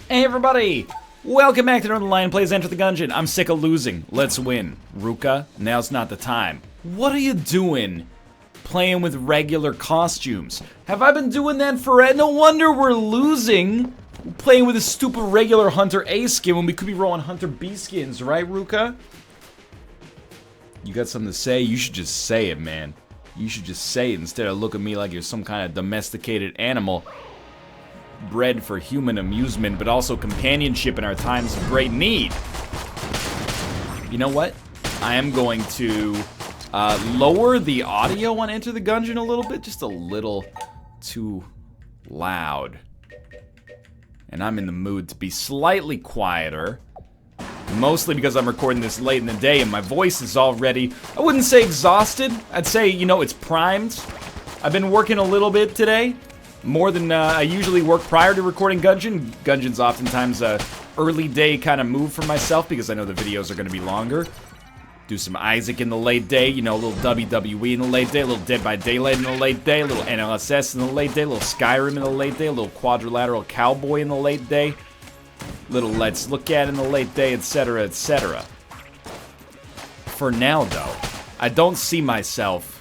Hey everybody! Welcome back to Northernlion Plays Enter the Gungeon. I'm sick of losing. Let's win. Ruka, now's not the time. What are you doing playing with regular costumes? Have I been doing that forever? No wonder we're losing playing with a stupid regular Hunter A skin when we could be rolling Hunter B skins, right, Ruka? You got something to say? You should just say it, man. You should just say it instead of look at me like you're some kind of domesticated animal. Bred for human amusement, but also companionship in our times of great need. You know what? I am going to lower the audio on Enter the Gungeon a little bit, just a little too loud. And I'm in the mood to be slightly quieter, mostly because I'm recording this late in the day and my voice is already, I wouldn't say exhausted, I'd say, you know, it's primed. I've been working a little bit today. More than I usually work prior to recording Gungeon. Gungeon's oftentimes a early day kind of move for myself because I know the videos are going to be longer. Do some Isaac in the late day, you know, a little WWE in the late day, a little Dead by Daylight in the late day, a little NLSS in the late day, a little Skyrim in the late day, a little Quadrilateral Cowboy in the late day, little Let's Look At in the late day, etc., etc. For now, though, I don't see myself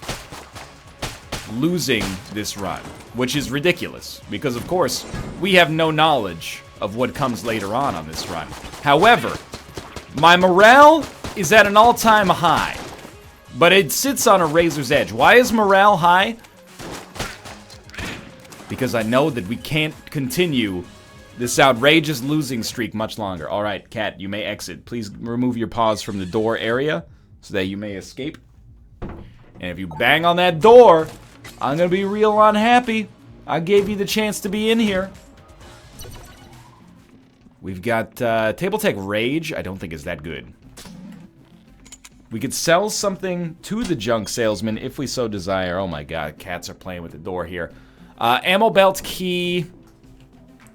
losing this run, which is ridiculous, because of course, we have no knowledge of what comes later on this run. However, my morale is at an all-time high, but it sits on a razor's edge. Why is morale high? Because I know that we can't continue this outrageous losing streak much longer. Alright, Cat, you may exit. Please remove your paws from the door area so that you may escape. And if you bang on that door, I'm gonna be real unhappy. I gave you the chance to be in here. We've got Table Tech Rage. I don't think is that good. We could sell something to the junk salesman if we so desire. Oh my god, cats are playing with the door here. Ammo Belt Key.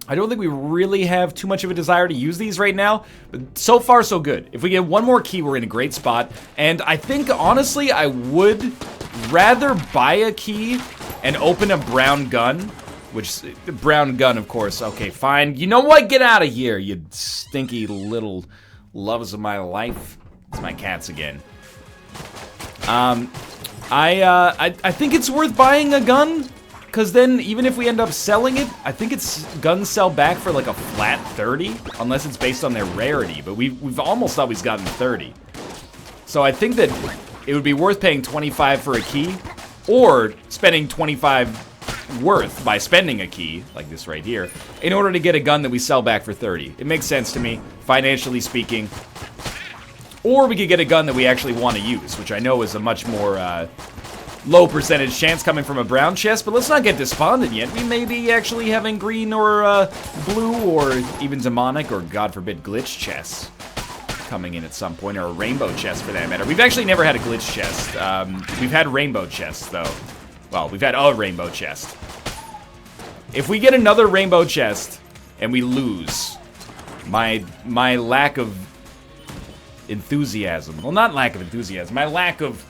I don't think we really have too much of a desire to use these right now, but so far so good. If we get one more key, we're in a great spot. And I think, honestly, I would rather buy a key and open a brown gun, which, brown gun, of course. Okay, fine. You know what? Get out of here, you stinky little loves of my life. It's my cats again. I think it's worth buying a gun, because then even if we end up selling it, I think it's guns sell back for like a flat 30, unless it's based on their rarity, but we've almost always gotten 30. So I think that it would be worth paying 25 for a key, or spending 25 worth by spending a key, like this right here, in order to get a gun that we sell back for 30. It makes sense to me, financially speaking. Or we could get a gun that we actually want to use, which I know is a much more low percentage chance coming from a brown chest, but let's not get despondent yet. We may be actually having green or blue or even demonic or, God forbid, glitch chests coming in at some point, or a rainbow chest for that matter. We've actually never had a glitch chest. We've had rainbow chests, though. Well, we've had a rainbow chest. If we get another rainbow chest and we lose, my lack of enthusiasm, well, not lack of enthusiasm, my lack of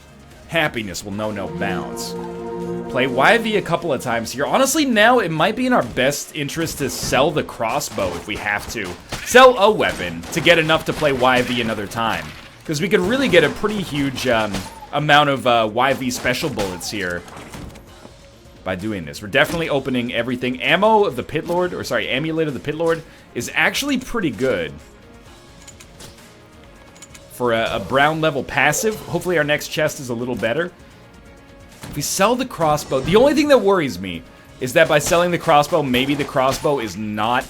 happiness will know no bounds. Play YV a couple of times here. Honestly, now it might be in our best interest to sell the crossbow if we have to. Sell a weapon to get enough to play YV another time. Because we could really get a pretty huge amount of YV special bullets here by doing this. We're definitely opening everything. Ammo of the Pit Lord, or sorry, Amulet of the Pit Lord is actually pretty good. For a brown level passive, hopefully our next chest is a little better. If we sell the crossbow, the only thing that worries me is that by selling the crossbow, maybe the crossbow is not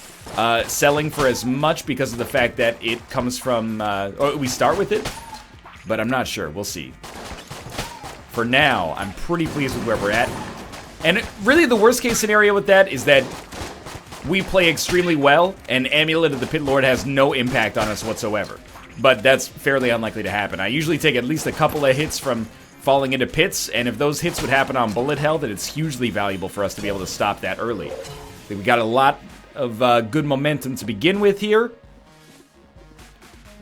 selling for as much because of the fact that it comes from, or we start with it, but I'm not sure. We'll see. For now, I'm pretty pleased with where we're at. And really the worst case scenario with that is that we play extremely well and Amulet of the Pit Lord has no impact on us whatsoever. But that's fairly unlikely to happen. I usually take at least a couple of hits from falling into pits, and if those hits would happen on bullet hell, then it's hugely valuable for us to be able to stop that early. I think we got a lot of good momentum to begin with here.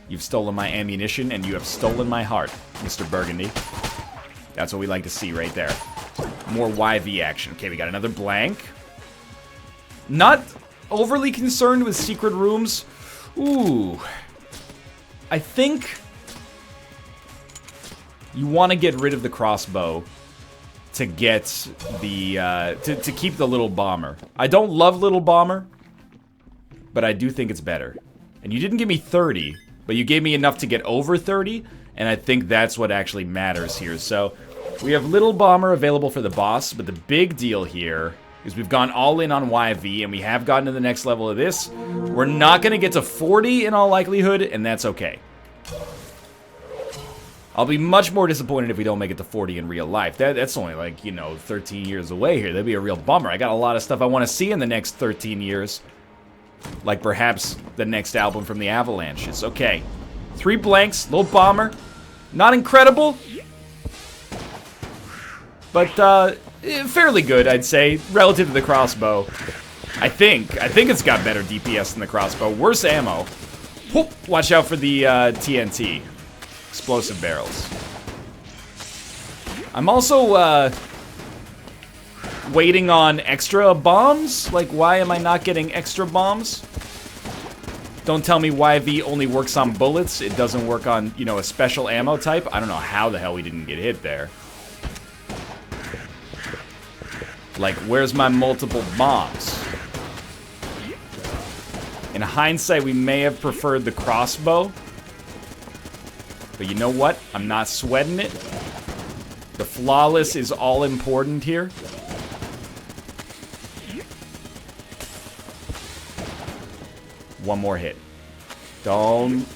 You've stolen my ammunition, and you have stolen my heart, Mr. Burgundy. That's what we like to see right there. More YV action. Okay, we got another blank. Not overly concerned with secret rooms. Ooh. I think you want to get rid of the crossbow to get the, to keep the little bomber. I don't love little bomber, but I do think it's better. And you didn't give me 30, but you gave me enough to get over 30, and I think that's what actually matters here. So, we have little bomber available for the boss, but the big deal here is we've gone all in on YV, and we have gotten to the next level of this. We're not going to get to 40 in all likelihood, and that's okay. I'll be much more disappointed if we don't make it to 40 in real life. That's only like, you know, 13 years away here. That'd be a real bummer. I got a lot of stuff I want to see in the next 13 years. Like perhaps the next album from the Avalanches. Okay. 3 blanks, little bomber. Not incredible, but fairly good, I'd say, relative to the crossbow. I think it's got better DPS than the crossbow. Worse ammo. Whoop, watch out for the TNT. Explosive barrels. I'm also waiting on extra bombs. Like, why am I not getting extra bombs? Don't tell me YV only works on bullets. It doesn't work on, you know, a special ammo type. I don't know how the hell we didn't get hit there. Like, where's my multiple bombs? In hindsight, we may have preferred the crossbow. But you know what? I'm not sweating it. The flawless is all important here. One more hit. Don't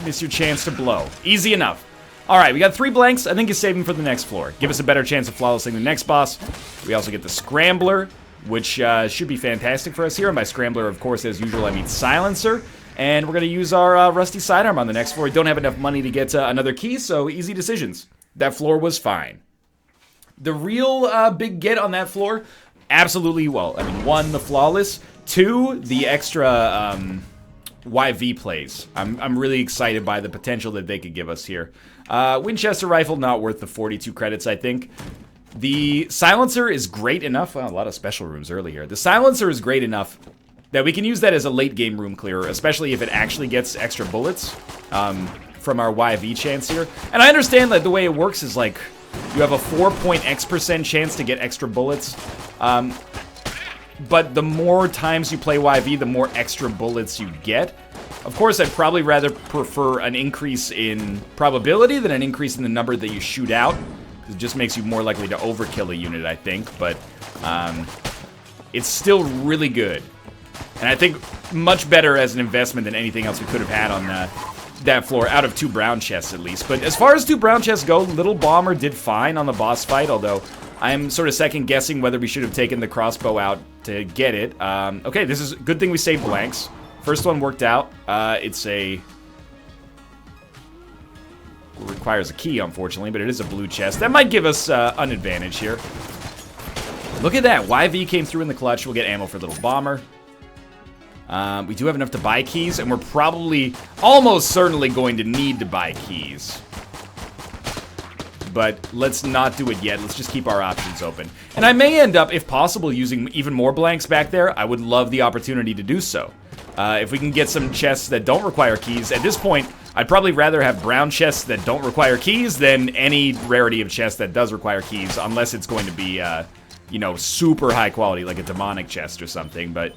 miss your chance to blow. Easy enough. Alright, we got 3 blanks. I think it's saving for the next floor. Give us a better chance of flawlessing the next boss. We also get the Scrambler, which should be fantastic for us here. And by Scrambler, of course, as usual, I mean Silencer. And we're going to use our Rusty Sidearm on the next floor. We don't have enough money to get another key, so easy decisions. That floor was fine. The real big get on that floor, absolutely, well, I mean, 1, the flawless. 2, the extra YV plays. I'm really excited by the potential that they could give us here. Winchester rifle, not worth the 42 credits, I think. The silencer is great enough. Well, a lot of special rooms earlier. The silencer is great enough that we can use that as a late game room clearer, especially if it actually gets extra bullets from our YV chance here. And I understand that the way it works is like you have a 4.x% chance to get extra bullets. But the more times you play YV, the more extra bullets you get. Of course, I'd probably rather prefer an increase in probability than an increase in the number that you shoot out. It just makes you more likely to overkill a unit, I think. But it's still really good. And I think much better as an investment than anything else we could have had on that floor, out of 2 brown chests at least. But as far as 2 brown chests go, Little Bomber did fine on the boss fight, although I'm sort of second guessing whether we should have taken the crossbow out to get it. Okay, this is a good thing we saved blanks. First one worked out. It requires a key, unfortunately, but it is a blue chest. That might give us an advantage here. Look at that. YV came through in the clutch. We'll get ammo for Little Bomber. We do have enough to buy keys, and we're probably almost certainly going to need to buy keys. But let's not do it yet. Let's just keep our options open. And I may end up, if possible, using even more blanks back there. I would love the opportunity to do so. If we can get some chests that don't require keys. At this point, I'd probably rather have brown chests that don't require keys than any rarity of chests that does require keys, unless it's going to be, you know, super high quality, like a demonic chest or something. But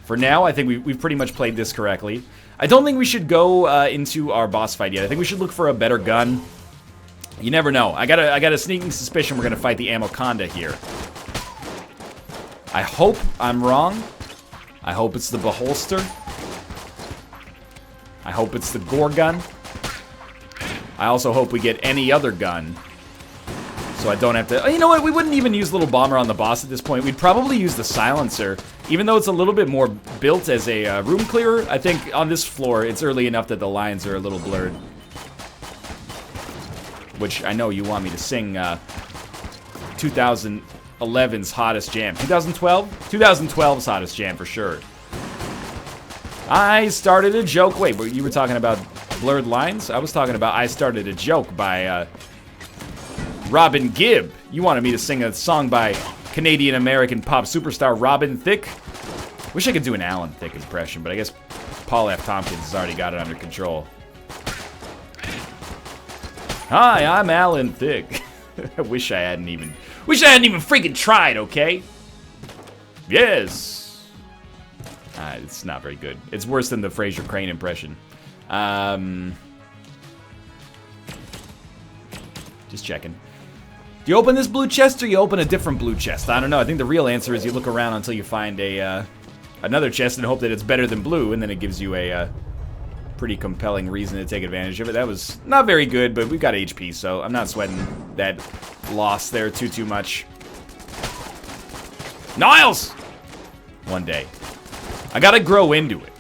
for now, I think we've pretty much played this correctly. I don't think we should go into our boss fight yet. I think we should look for a better gun. You never know. I got a sneaking suspicion we're gonna fight the Amoconda here. I hope I'm wrong. I hope it's the Beholster. I hope it's the Gore gun. I also hope we get any other gun, so I don't have to... Oh, you know what? We wouldn't even use Little Bomber on the boss at this point. We'd probably use the Silencer. Even though it's a little bit more built as a room clearer, I think on this floor, it's early enough that the lines are a little blurred. Which I know you want me to sing 2011's hottest jam. 2012? 2012's hottest jam for sure. I started a joke. Wait, but you were talking about blurred lines? I was talking about I Started a Joke by Robin Gibb. You wanted me to sing a song by Canadian-American pop superstar Robin Thicke. Wish I could do an Alan Thicke impression, but I guess Paul F. Tompkins has already got it under control. Hi, I'm Alan Thicke. I wish I hadn't even freaking tried, okay? Yes. It's not very good. It's worse than the Fraser Crane impression. Just checking. Do you open this blue chest or you open a different blue chest? I don't know. I think the real answer is you look around until you find a another chest and hope that it's better than blue, and then it gives you a pretty compelling reason to take advantage of it. That was not very good, but we've got HP, so I'm not sweating that loss there too much. Niles! One day. I gotta grow into it.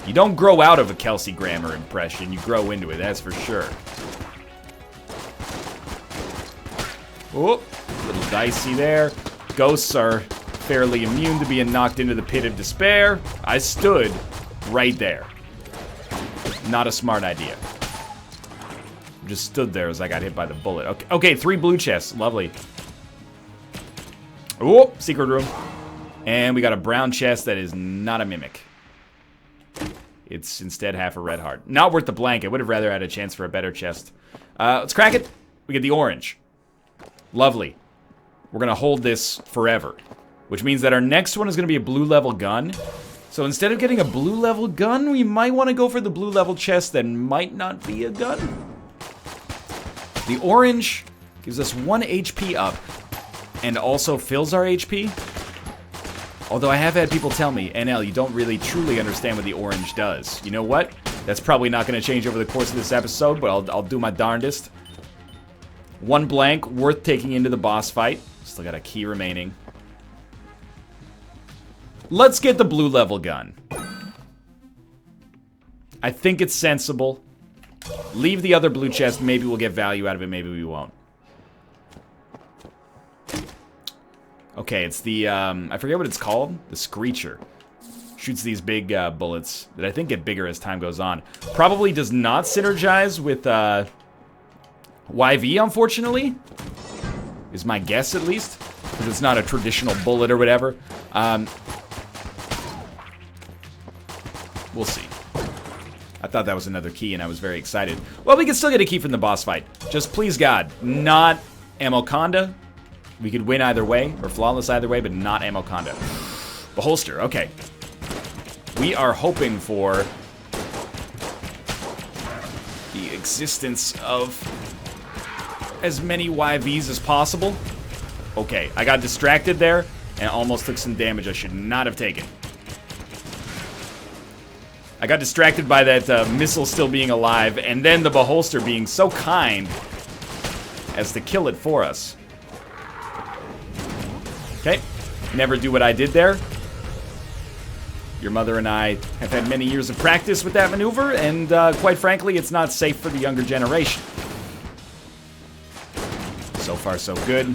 You don't grow out of a Kelsey Grammer impression, you grow into it, that's for sure. Oh, a little dicey there. Ghosts are fairly immune to being knocked into the pit of despair. I stood right there. Not a smart idea. Just stood there as I got hit by the bullet. Okay, 3 blue chests. Lovely. Oh, secret room. And we got a brown chest that is not a mimic. It's instead half a red heart. Not worth the blank. I would have rather had a chance for a better chest. Let's crack it. We get the orange. Lovely. We're going to hold this forever. Which means that our next one is going to be a blue level gun. So instead of getting a blue level gun, we might want to go for the blue level chest that might not be a gun. The orange gives us 1 HP up and also fills our HP. Although I have had people tell me, NL, you don't really truly understand what the orange does. You know what? That's probably not going to change over the course of this episode, but I'll do my darndest. 1 blank, worth taking into the boss fight. Still got a key remaining. Let's get the blue level gun. I think it's sensible. Leave the other blue chest. Maybe we'll get value out of it. Maybe we won't. Okay, it's the, I forget what it's called. The Screecher. Shoots these big bullets that I think get bigger as time goes on. Probably does not synergize with YV, unfortunately. Is my guess, at least. Because it's not a traditional bullet or whatever. We'll see. I thought that was another key, and I was very excited. Well, we can still get a key from the boss fight. Just please, God, not Amoconda. We could win either way, or flawless either way, but not Amoconda. The holster, okay. We are hoping for the existence of as many YVs as possible. Okay, I got distracted there and almost took some damage I should not have taken. I got distracted by that missile still being alive, and then the beholster being so kind as to kill it for us. Okay, never do what I did there. Your mother and I have had many years of practice with that maneuver, and quite frankly, it's not safe for the younger generation. So far, so good.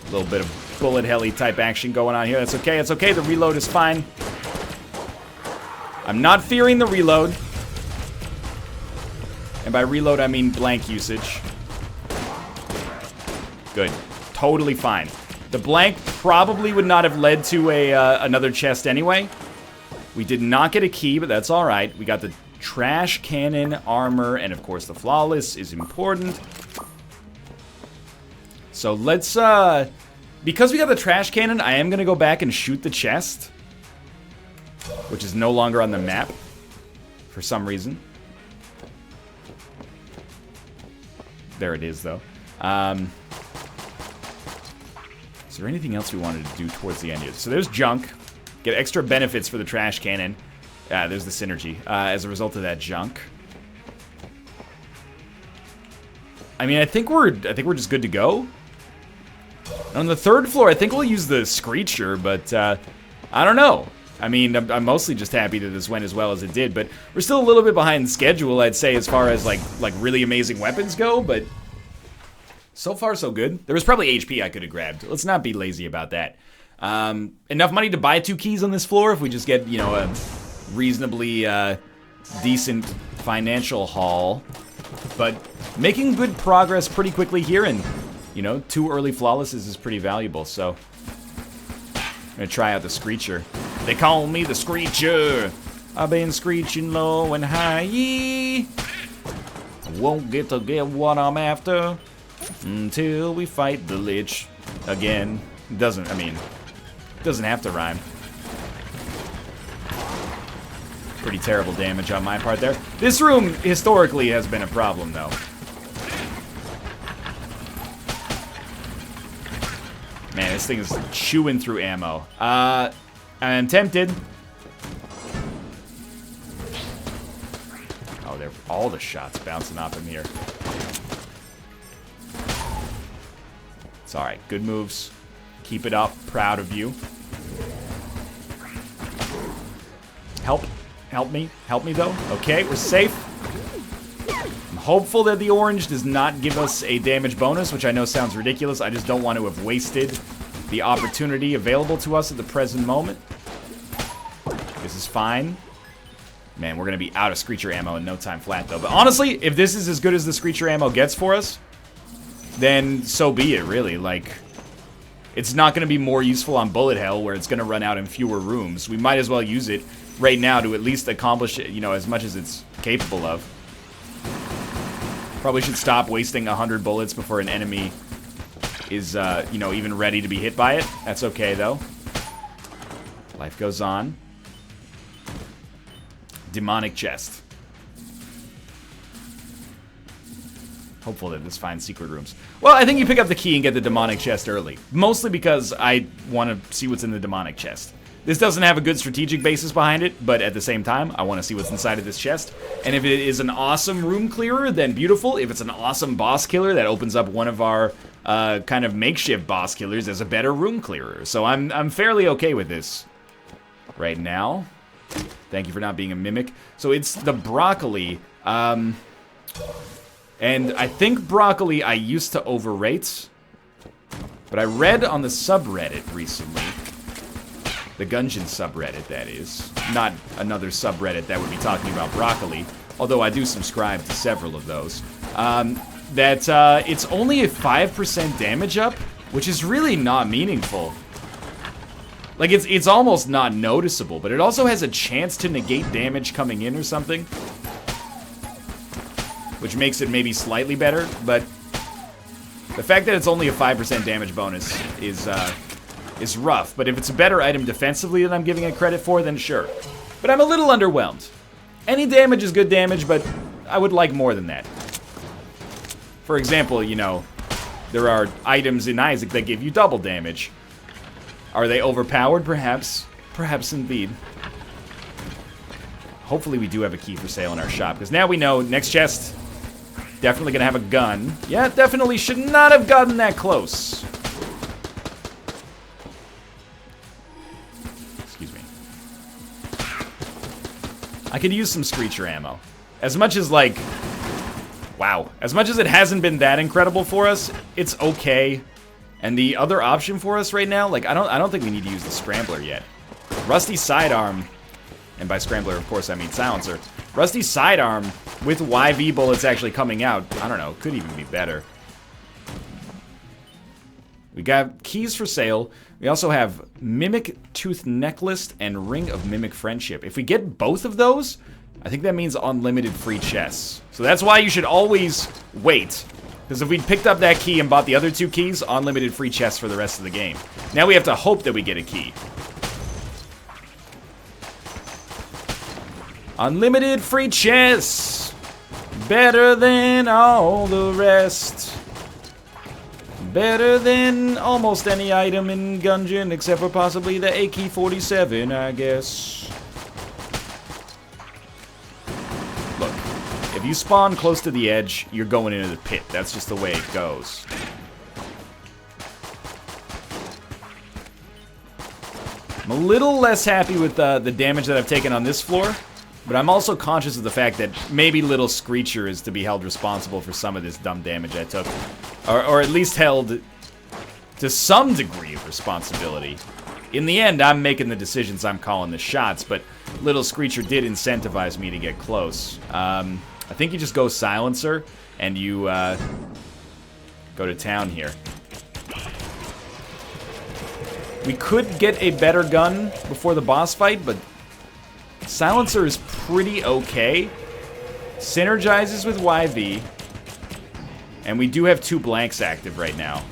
A little bit of bullet heli type action going on here. That's okay, it's okay. The reload is fine. I'm not fearing the reload. And by reload, I mean blank usage. Good. Totally fine. The blank probably would not have led to another chest anyway. We did not get a key, but that's all right. We got the trash cannon, armor, and of course the flawless is important. So let's, because we got the trash cannon, I am going to go back and shoot the chest, which is no longer on the map for some reason. There it is, though. Is there anything else we wanted to do towards the end here? So there's junk. Get extra benefits for the trash cannon. There's the synergy as a result of that junk. I mean, I think we're just good to go. On the 3rd floor, I think we'll use the Screecher, but I don't know. I mean, I'm mostly just happy that this went as well as it did, but we're still a little bit behind schedule, I'd say, as far as like really amazing weapons go, but so far so good. There was probably HP I could have grabbed. Let's not be lazy about that. Enough money to buy 2 keys on this floor if we just get, you know, a reasonably decent financial haul. But making good progress pretty quickly here, and, you know, 2 early flawlesses is pretty valuable, so... I'm gonna try out the Screecher. They call me the Screecher! I've been screeching low and high. I won't get to get what I'm after until we fight the Lich again. Doesn't have to rhyme. Pretty terrible damage on my part there. This room historically has been a problem, though. Man, this thing is chewing through ammo. I'm tempted. Oh, they're all the shots bouncing off him here. It's alright. Good moves. Keep it up. Proud of you. Help. Help me. Help me, though. Okay, we're safe. I'm hopeful that the orange does not give us a damage bonus, which I know sounds ridiculous. I just don't want to have wasted the opportunity available to us at the present moment. This is fine. Man, we're going to be out of Screecher ammo in no time flat, though. But honestly, if this is as good as the Screecher ammo gets for us, then so be it, really. Like, it's not going to be more useful on Bullet Hell, where it's going to run out in fewer rooms. We might as well use it right now to at least accomplish, you know, as much as it's capable of. Probably should stop wasting 100 bullets before an enemy is, you know, even ready to be hit by it. That's okay, though. Life goes on. Demonic chest. Hopeful that this finds secret rooms. Well, I think you pick up the key and get the demonic chest early. Mostly because I want to see what's in the demonic chest. This doesn't have a good strategic basis behind it, but at the same time, I want to see what's inside of this chest. And if it is an awesome room clearer, then beautiful. If it's an awesome boss killer, that opens up one of our kind of makeshift boss killers as a better room clearer. So I'm fairly okay with this right now. Thank you for not being a mimic. So it's the broccoli. And I think broccoli I used to overrate. But I read on the subreddit recently, the Gungeon subreddit, that is. Not another subreddit that would be talking about broccoli, although I do subscribe to several of those. That it's only a 5% damage up, which is really not meaningful. Like, it's almost not noticeable, but it also has a chance to negate damage coming in or something, which makes it maybe slightly better, but the fact that it's only a 5% damage bonus is rough. But if it's a better item defensively than I'm giving it credit for, then sure. But I'm a little underwhelmed. Any damage is good damage, but I would like more than that. For example, you know, there are items in Isaac that give you double damage. Are they overpowered? Perhaps. Perhaps indeed. Hopefully we do have a key for sale in our shop, because now we know next chest, definitely gonna have a gun. Yeah, definitely should not have gotten that close. Excuse me. I could use some Screecher ammo. As much as, like, wow. As much as it hasn't been that incredible for us, it's okay. And the other option for us right now, like, I don't think we need to use the Scrambler yet. Rusty Sidearm, and by Scrambler, of course, I mean Silencer. Rusty Sidearm with YV bullets actually coming out, I don't know, could even be better. We got keys for sale. We also have Mimic Tooth Necklace and Ring of Mimic Friendship. If we get both of those, I think that means unlimited free chests. So that's why you should always wait. Because if we'd picked up that key and bought the other 2 keys, unlimited free chests for the rest of the game. Now we have to hope that we get a key. Unlimited free chests! Better than all the rest. Better than almost any item in Gungeon, except for possibly the AK-47, I guess. Look. If you spawn close to the edge, you're going into the pit. That's just the way it goes. I'm a little less happy with the damage that I've taken on this floor, but I'm also conscious of the fact that maybe little Screecher is to be held responsible for some of this dumb damage I took. Or at least held to some degree of responsibility. In the end, I'm making the decisions, I'm calling the shots, but little Screecher did incentivize me to get close. I think you just go silencer, and you go to town here. We could get a better gun before the boss fight, but silencer is pretty okay. Synergizes with YV. And we do have 2 blanks active right now.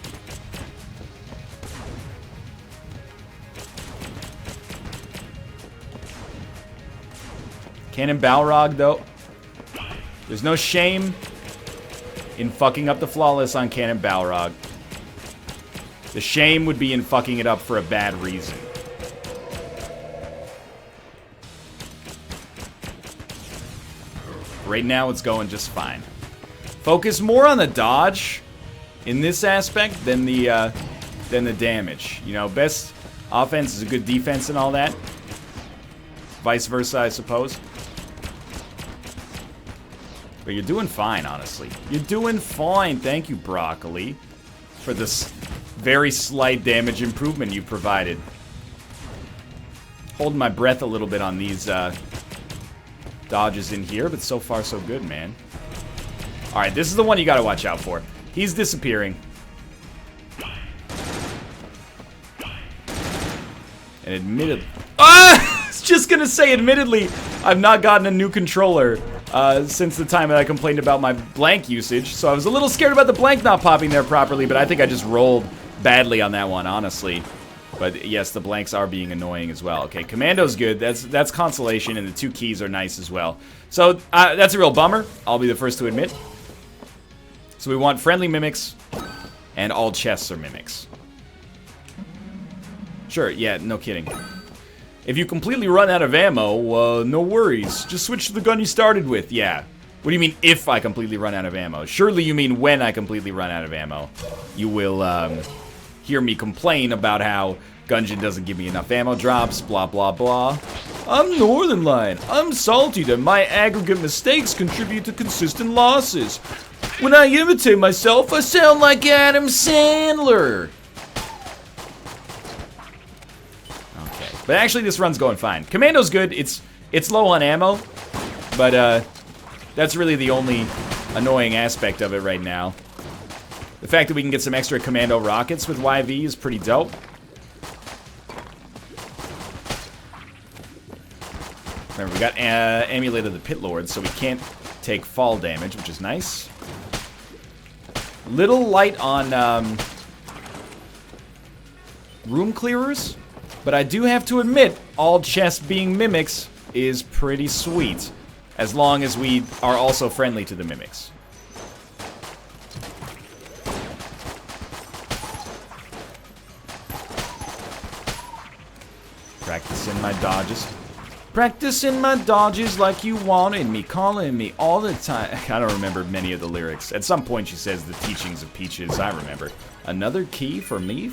Cannon Balrog, though. There's no shame in fucking up the flawless on Cannon Balrog. The shame would be in fucking it up for a bad reason. Right now, it's going just fine. Focus more on the dodge in this aspect than the damage. You know, best offense is a good defense and all that. Vice versa, I suppose. But you're doing fine, honestly. You're doing fine. Thank you, Broccoli, for this very slight damage improvement you provided. Holding my breath a little bit on these dodges in here, but so far so good, man. Alright, this is the one you gotta watch out for. He's disappearing. And admittedly... I was just gonna say, admittedly, I've not gotten a new controller since the time that I complained about my blank usage, so I was a little scared about the blank not popping there properly, but I think I just rolled badly on that one, honestly. But yes, the blanks are being annoying as well. Okay, Commando's good. That's consolation, and the 2 keys are nice as well. So that's a real bummer. I'll be the first to admit. So we want friendly mimics, and all chests are mimics. Sure, yeah, no kidding. If you completely run out of ammo, no worries. Just switch to the gun you started with. Yeah. What do you mean if I completely run out of ammo? Surely you mean when I completely run out of ammo. You will hear me complain about how Gungeon doesn't give me enough ammo drops, blah, blah, blah. I'm Northernlion. I'm salty that my aggregate mistakes contribute to consistent losses. When I imitate myself, I sound like Adam Sandler. Okay, but actually this run's going fine. Commando's good. It's low on ammo, but that's really the only annoying aspect of it right now. The fact that we can get some extra commando rockets with YV is pretty dope. Remember, we got Amulet the Pit Lord, so we can't take fall damage, which is nice. Little light on room clearers, but I do have to admit, all chests being mimics is pretty sweet, as long as we are also friendly to the mimics. Practicing my dodges. Practicing my dodges like you wanted me, calling me all the time. I don't remember many of the lyrics. At some point she says the teachings of Peaches, I remember. Another key for me,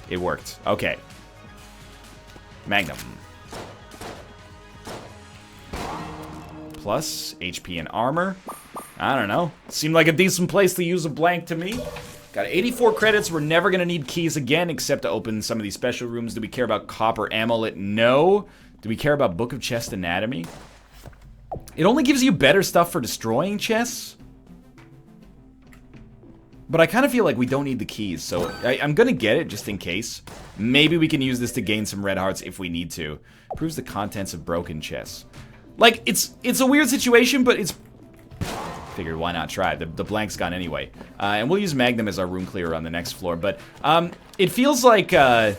It worked. Okay. Magnum. Plus HP and armor. I don't know. Seemed like a decent place to use a blank to me. Got 84 credits. We're never going to need keys again except to open some of these special rooms. Do we care about Copper Amulet? No. Do we care about Book of Chest Anatomy? It only gives you better stuff for destroying chests. But I kind of feel like we don't need the keys, so I'm going to get it just in case. Maybe we can use this to gain some red hearts if we need to. Proves the contents of broken chests. Like, it's a weird situation, but it's... Figured why not try. The blank's gone anyway. And we'll use Magnum as our room clearer on the next floor. But it feels like it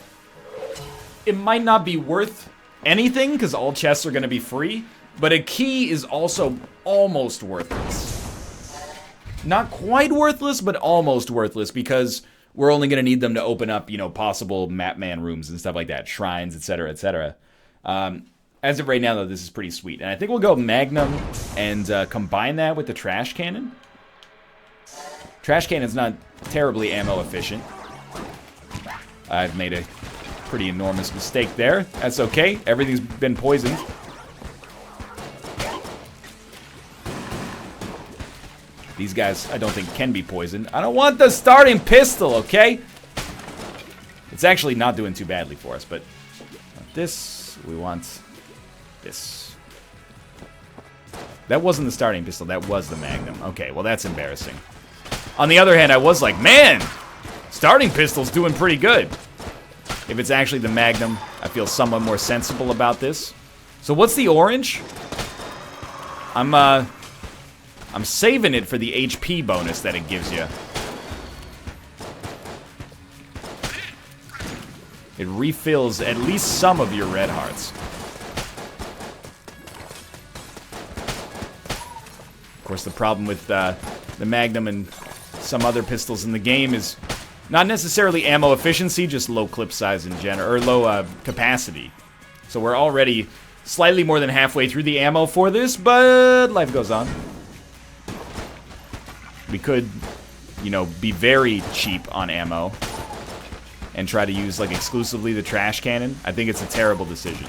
might not be worth anything because all chests are going to be free. But a key is also almost worthless. Not quite worthless, but almost worthless because we're only going to need them to open up, you know, possible Mapman rooms and stuff like that. Shrines, etc., etc. As of right now, though, this is pretty sweet. And I think we'll go Magnum and combine that with the Trash Cannon. Trash Cannon's not terribly ammo efficient. I've made a pretty enormous mistake there. That's okay. Everything's been poisoned. These guys, I don't think, can be poisoned. I don't want the starting pistol, okay? It's actually not doing too badly for us, but this, we want This. That wasn't the starting pistol, that was the Magnum. Okay, well that's embarrassing. On the other hand, I was like, man, starting pistol's doing pretty good. If it's actually the Magnum, I feel somewhat more sensible about this. So what's the orange? I'm saving it for the HP bonus that it gives you. It refills at least some of your red hearts. Of course, the problem with the Magnum and some other pistols in the game is not necessarily ammo efficiency, just low clip size in general, or low capacity. So we're already slightly more than halfway through the ammo for this, but life goes on. We could, you know, be very cheap on ammo and try to use, like, exclusively the trash cannon. I think it's a terrible decision.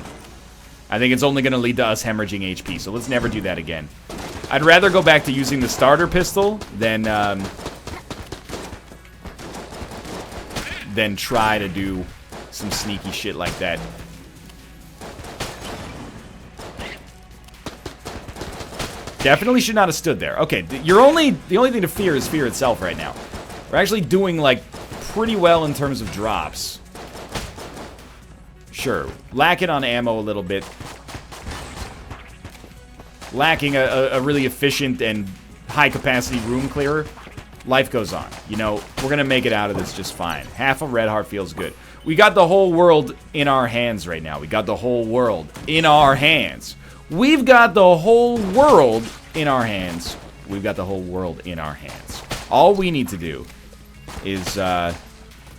I think it's only going to lead to us hemorrhaging HP, so let's never do that again. I'd rather go back to using the starter pistol than try to do some sneaky shit like that. Definitely should not have stood there. Okay, the only thing to fear is fear itself right now. We're actually doing, like, pretty well in terms of drops. Sure, lacking on ammo a little bit. Lacking a really efficient and high-capacity room clearer. Life goes on. You know, we're gonna make it out of this just fine. Half a red heart feels good. We got the whole world in our hands right now. We got the whole world in our hands. We've got the whole world in our hands. We've got the whole world in our hands. All we need to do is,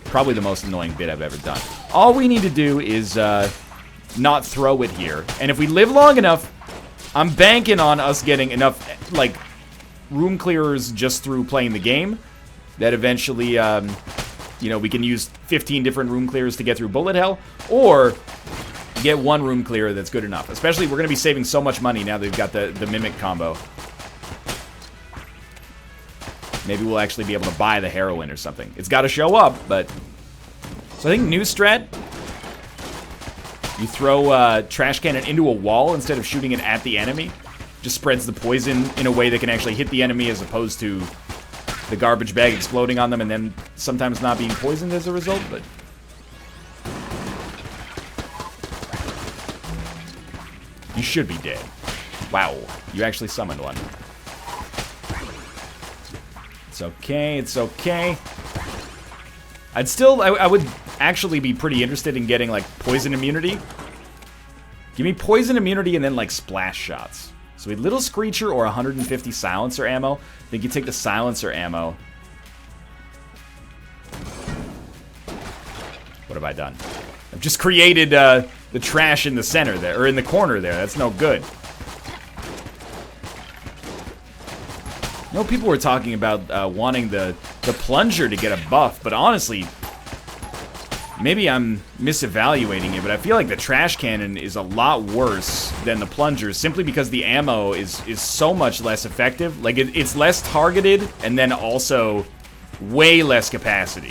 probably the most annoying bit I've ever done. All we need to do is, not throw it here. And if we live long enough, I'm banking on us getting enough, like, room clearers just through playing the game that eventually, you know, we can use 15 different room clearers to get through bullet hell, or get one room clearer that's good enough. Especially, we're going to be saving so much money now that we've got the Mimic combo. Maybe we'll actually be able to buy the heroin or something. It's got to show up, but... So I think new strat, you throw trash cannon into a wall instead of shooting it at the enemy. Just spreads the poison in a way that can actually hit the enemy as opposed to the garbage bag exploding on them and then sometimes not being poisoned as a result, but... You should be dead. Wow, you actually summoned one. It's okay, it's okay. I would actually be pretty interested in getting, like, poison immunity. Give me poison immunity and then, like, splash shots. So we had Little Screecher or 150 silencer ammo. I think you take the silencer ammo. What have I done? I've just created, the trash in the center there, or in the corner there. That's no good. I know people were talking about wanting the plunger to get a buff, but honestly, maybe I'm misevaluating it, but I feel like the trash cannon is a lot worse than the plunger simply because the ammo is so much less effective. Like, it's less targeted, and then also way less capacity.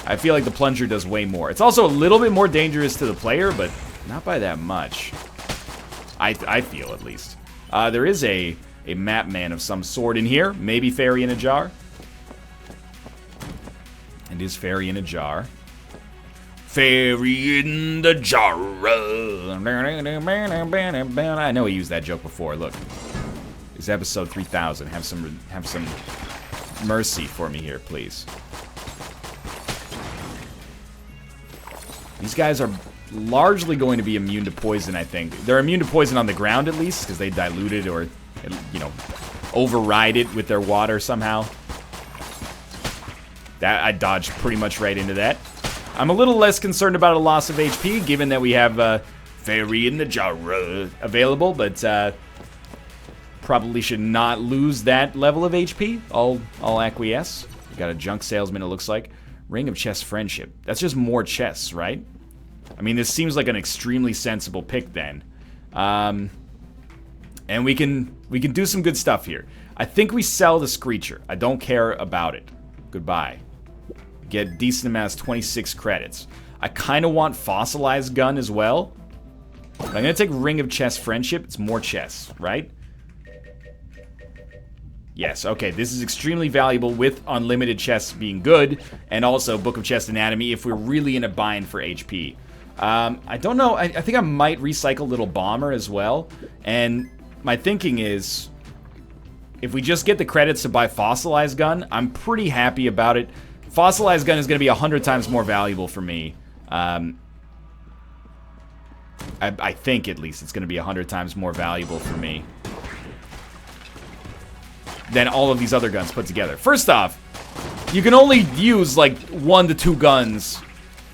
I feel like the plunger does way more. It's also a little bit more dangerous to the player, but not by that much. I feel, at least. There is a map man of some sort in here. Maybe Fairy in a Jar. It is Fairy in a Jar. Fairy in the Jar. I know he used that joke before. Look. It's episode 3000. Have some mercy for me here, please. These guys are largely going to be immune to poison, I think. They're immune to poison on the ground, at least, because they dilute it or, you know, override it with their water somehow. I dodged pretty much right into that. I'm a little less concerned about a loss of HP, given that we have Fairy in the Jar available, but probably should not lose that level of HP. I'll acquiesce. We got a junk salesman, it looks like. Ring of Chess Friendship. That's just more chests, right? I mean, this seems like an extremely sensible pick then. And we can do some good stuff here. I think we sell the Screecher. I don't care about it. Goodbye. Get decent amounts, 26 credits. I kind of want Fossilized Gun as well. But I'm gonna take Ring of Chess Friendship. It's more chess, right? Yes, okay, this is extremely valuable with unlimited chess being good, and also Book of Chess Anatomy if we're really in a bind for HP. I don't know, I think I might recycle Little Bomber as well, and my thinking is, if we just get the credits to buy Fossilized Gun, I'm pretty happy about it. Fossilized Gun is going to be 100 times more valuable for me. I think, at least, it's going to be 100 times more valuable for me than all of these other guns put together. First off, you can only use, like, 1 to 2 guns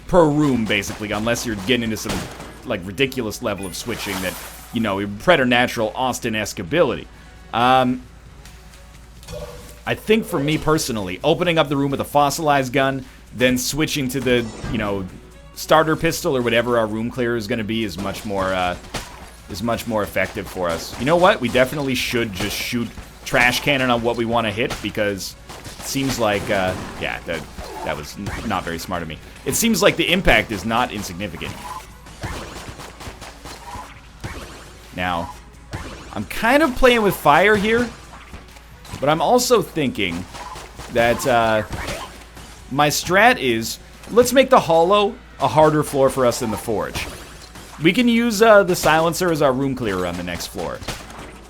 per room, basically, unless you're getting into some, like, ridiculous level of switching that, you know, preternatural Austin-esque ability. I think for me personally, opening up the room with a Fossilized Gun, then switching to the, you know, starter pistol or whatever our room clearer is going to be is much more effective for us. You know what? We definitely should just shoot trash cannon on what we want to hit, because it seems like, yeah, that was not very smart of me. It seems like the impact is not insignificant. Now, I'm kind of playing with fire here, but I'm also thinking that my strat is, let's make the Hollow a harder floor for us than the Forge. We can use the Silencer as our room clearer on the next floor.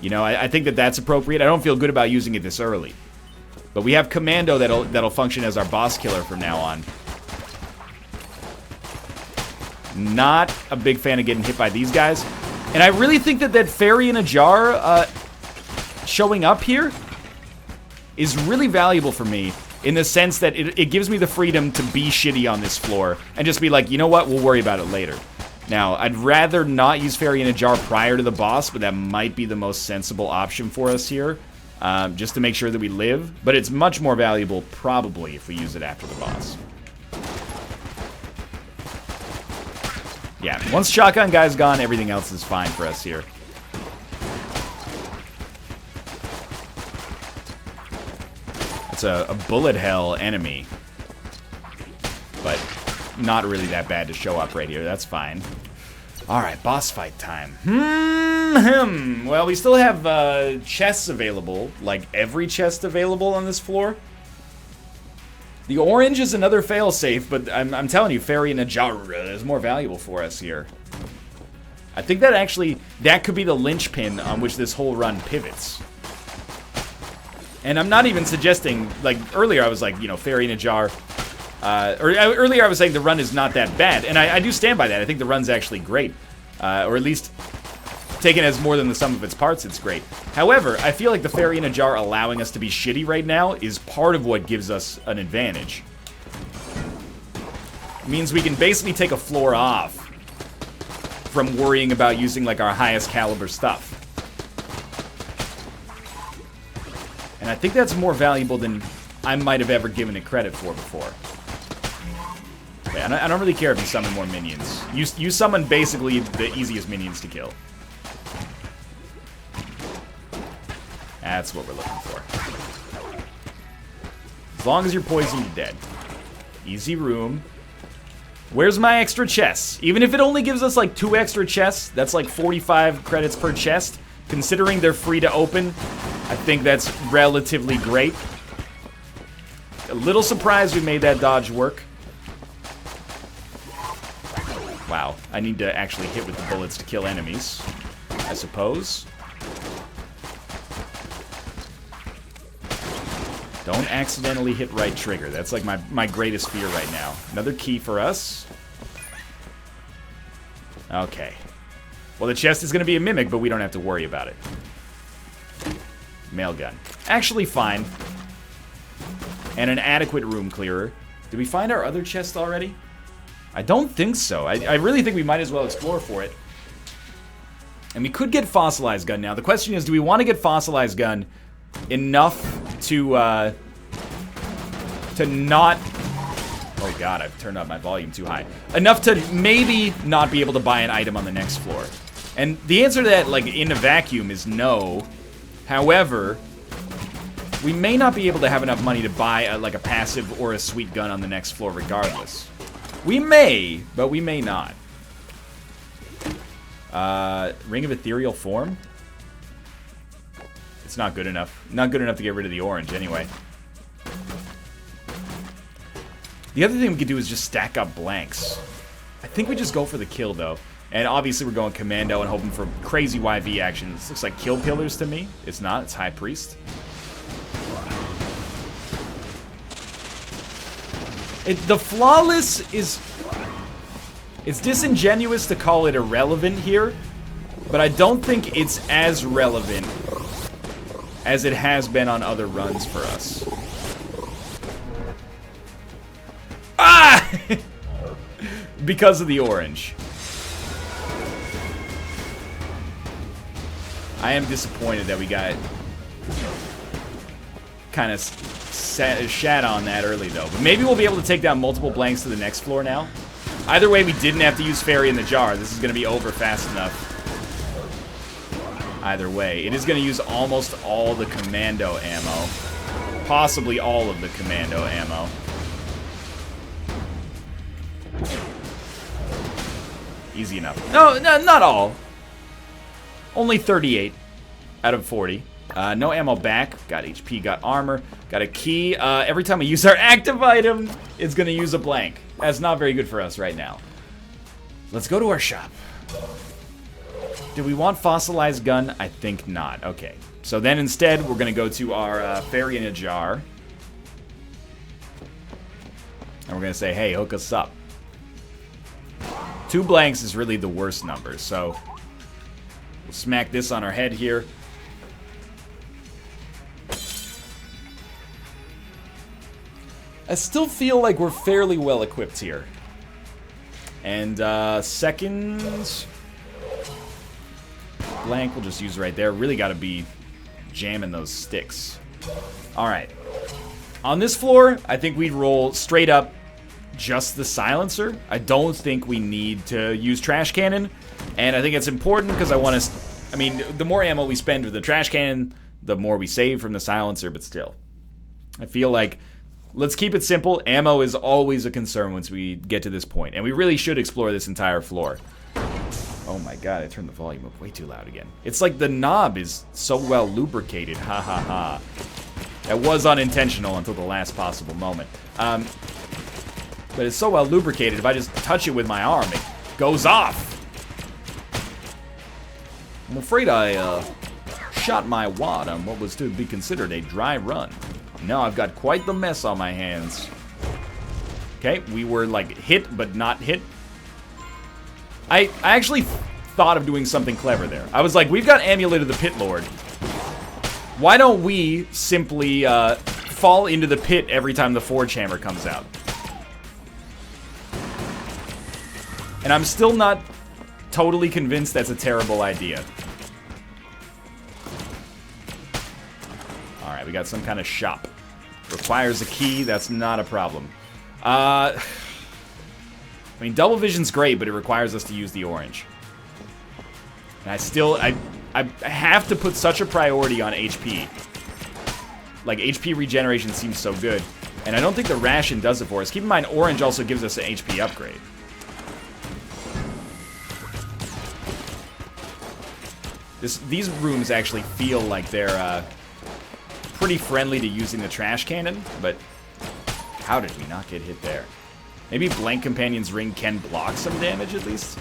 You know, I think that that's appropriate. I don't feel good about using it this early. But we have Commando that'll function as our boss killer from now on. Not a big fan of getting hit by these guys. And I really think that Fairy in a Jar showing up here is really valuable for me, in the sense that it gives me the freedom to be shitty on this floor and just be like, you know what, we'll worry about it later. Now, I'd rather not use Fairy in a Jar prior to the boss, but that might be the most sensible option for us here, just to make sure that we live. But it's much more valuable, probably, if we use it after the boss. Yeah, once Shotgun Guy's gone, everything else is fine for us here. It's a bullet hell enemy, but not really that bad to show up right here. That's fine. All right, boss fight time. Well, we still have chests available, like every chest available on this floor. The orange is another failsafe, but I'm telling you, Fairy in a Jar is more valuable for us here. I think that actually, that could be the linchpin on which this whole run pivots. And I'm not even suggesting, like, earlier I was like, you know, Fairy in a Jar. Earlier I was saying the run is not that bad, and I do stand by that. I think the run's actually great. Or at least, taken as more than the sum of its parts, it's great. However, I feel like the Fairy in a Jar allowing us to be shitty right now is part of what gives us an advantage. It means we can basically take a floor off from worrying about using, like, our highest caliber stuff. And I think that's more valuable than I might have ever given it credit for before. Okay, I don't really care if you summon more minions. You summon basically the easiest minions to kill. That's what we're looking for. As long as you're poisoned, you're dead. Easy room. Where's my extra chests? Even if it only gives us like 2 extra chests, that's like 45 credits per chest. Considering they're free to open, I think that's relatively great. A little surprised we made that dodge work. Wow, I need to actually hit with the bullets to kill enemies, I suppose. Don't accidentally hit right trigger. That's like my greatest fear right now. Another key for us. Okay. Well, the chest is going to be a mimic, but we don't have to worry about it. Mail gun. Actually fine. And an adequate room clearer. Did we find our other chest already? I don't think so. I really think we might as well explore for it. And we could get Fossilized Gun now. The question is, do we want to get Fossilized Gun enough to not... Oh god, I've turned up my volume too high. Enough to maybe not be able to buy an item on the next floor. And the answer to that, like, in a vacuum is no. However, we may not be able to have enough money to buy, like, a passive or a sweet gun on the next floor regardless. We may, but we may not. Ring of Ethereal Form? It's not good enough. Not good enough to get rid of the orange, anyway. The other thing we could do is just stack up blanks. I think we just go for the kill, though. And obviously we're going Commando and hoping for crazy YV action. This looks like Kill Pillars to me. It's not. It's High Priest. The Flawless is... It's disingenuous to call it irrelevant here, but I don't think it's as relevant as it has been on other runs for us. Ah! Because of the orange. I am disappointed that we got kind of shat on that early, though. But maybe we'll be able to take down multiple blanks to the next floor now. Either way, we didn't have to use Fairy in the Jar. This is going to be over fast enough. Either way. It is going to use almost all the Commando ammo. Possibly all of the Commando ammo. Easy enough. No, not all. Only 38 out of 40. No ammo back. Got HP, got armor, got a key. Every time we use our active item, it's going to use a blank. That's not very good for us right now. Let's go to our shop. Do we want Fossilized Gun? I think not. Okay. So then instead, we're going to go to our Fairy in a Jar. And we're going to say, hey, hook us up. 2 blanks is really the worst number, so we'll smack this on our head here. I still feel like we're fairly well equipped here. And seconds blank we'll just use right there. Really got to be jamming those sticks. Alright. On this floor, I think we'd roll straight up just the silencer. I don't think we need to use trash cannon. And I think it's important because I want to... I mean, the more ammo we spend with the trash cannon, the more we save from the silencer, but still. I feel like... Let's keep it simple. Ammo is always a concern once we get to this point. And we really should explore this entire floor. Oh my god, I turned the volume up way too loud again. It's like the knob is so well lubricated. Ha ha ha. That was unintentional until the last possible moment. But it's so well lubricated, if I just touch it with my arm, it goes off. I'm afraid I shot my wad on what was to be considered a dry run. Now I've got quite the mess on my hands. Okay, we were like hit but not hit. I actually thought of doing something clever there. I was like, we've got Amulet of the Pit Lord. Why don't we simply fall into the pit every time the Forge Hammer comes out? And I'm still not totally convinced that's a terrible idea. Alright, we got some kind of shop. Requires a key, that's not a problem. I mean, double vision's great, but it requires us to use the orange. And I have to put such a priority on HP. Like, HP regeneration seems so good. And I don't think the ration does it for us. Keep in mind, orange also gives us an HP upgrade. These rooms actually feel like they're pretty friendly to using the trash cannon, but how did we not get hit there? Maybe Blank Companion's Ring can block some damage at least?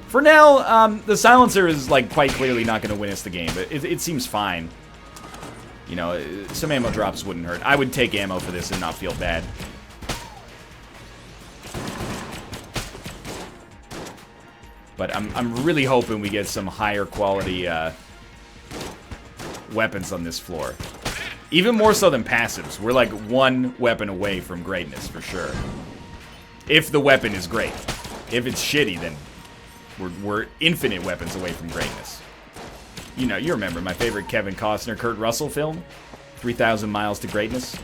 For now, the silencer is like quite clearly not going to win us the game, but it seems fine. You know, some ammo drops wouldn't hurt. I would take ammo for this and not feel bad. But I'm really hoping we get some higher quality weapons on this floor. Even more so than passives. We're like one weapon away from greatness, for sure. If the weapon is great. If it's shitty, then we're infinite weapons away from greatness. You know, you remember my favorite Kevin Costner, Kurt Russell film? 3,000 Miles to Greatness.